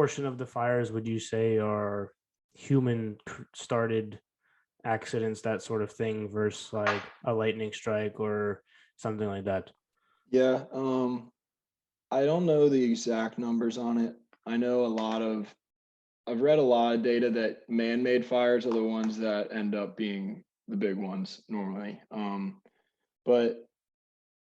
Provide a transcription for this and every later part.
portion of the fires would you say are human started accidents, that sort of thing, versus like a lightning strike or something like that? Yeah, I don't know the exact numbers on it. I know I've read a lot of data that man-made fires are the ones that end up being the big ones normally. But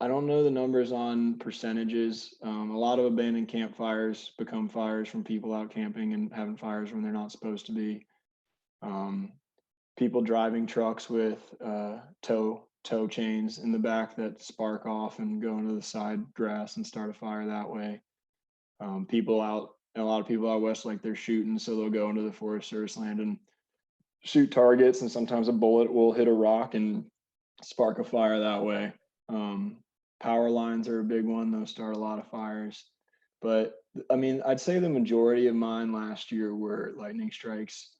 I don't know the numbers on percentages. A lot of abandoned campfires become fires from people out camping and having fires when they're not supposed to be. Um, People driving trucks with tow chains in the back that spark off and go into the side grass and start a fire that way. People out, a lot of people out west, like they're shooting, so they'll go into the Forest Service land and shoot targets, and sometimes a bullet will hit a rock and spark a fire that way. Um, Power lines are a big one; those start a lot of fires. But I mean, I'd say the majority of mine last year were lightning strikes.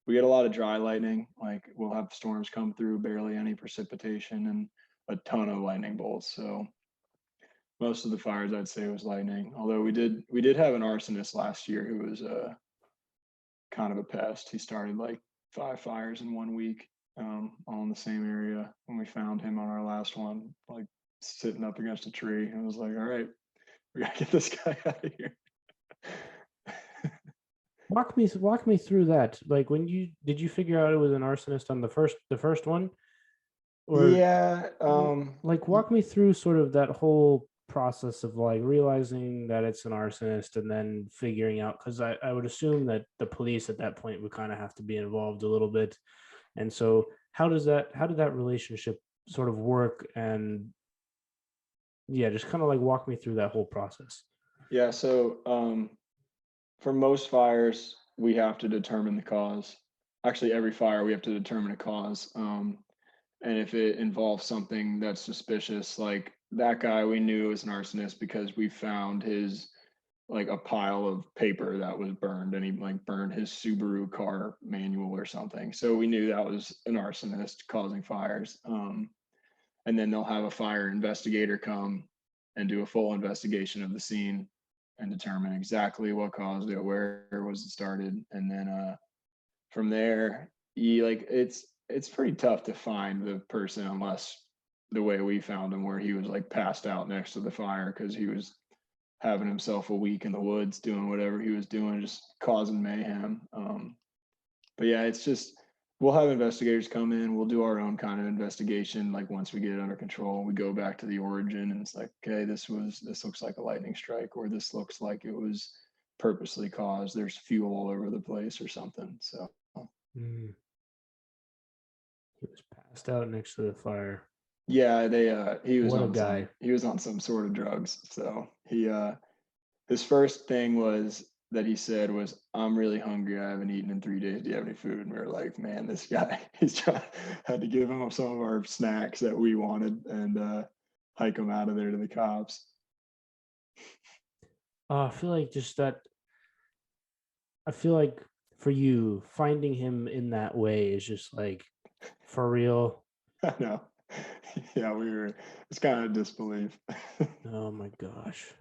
We get a lot of dry lightning; like we'll have storms come through, barely any precipitation, and a ton of lightning bolts. So most of the fires I'd say was lightning. Although we did have an arsonist last year who was kind of a pest. He started like 5 fires in 1 week, all in the same area. When we found him on our last one, like sitting up against a tree, I was like, "All right, we gotta get this guy out of here." Walk me through that. Like, when you did you figure out it was an arsonist on the first one, or Yeah, like walk me through sort of that whole process of like realizing that it's an arsonist and then figuring out, because I would assume that the police at that point would kind of have to be involved a little bit. And so how did that relationship sort of work? And yeah, just kind of like walk me through that whole process. yeah. So for most fires, we have to determine the cause. Actually, every fire we have to determine a cause. And if it involves something that's suspicious, like that guy we knew was an arsonist because we found his like a pile of paper that was burned, and he like burned his Subaru car manual or something. So we knew that was an arsonist causing fires. And then they'll have a fire investigator come and do a full investigation of the scene and determine exactly what caused it, where was it started, and then from there, you like it's pretty tough to find the person unless the way we found him, where he was like passed out next to the fire because he was having himself a week in the woods doing whatever he was doing, just causing mayhem. But yeah, it's just we'll have investigators come in. We'll do our own kind of investigation. Like once we get it under control, we go back to the origin, and it's like, okay, this looks like a lightning strike, or this looks like it was purposely caused. There's fuel all over the place, or something. So Mm, he was passed out next to the fire. yeah, they What a guy. he was on some sort of drugs. So he his first thing was that he said was, "I'm really hungry. I haven't eaten in 3 days. Do you have any food?" And we were like, "Man, this guy." He's trying had to give him some of our snacks that we wanted and hike him out of there to the cops. I feel like just that. I feel like for you, finding him in that way is just like for real. I know. Yeah, we were. It's kind of disbelief. Oh my gosh.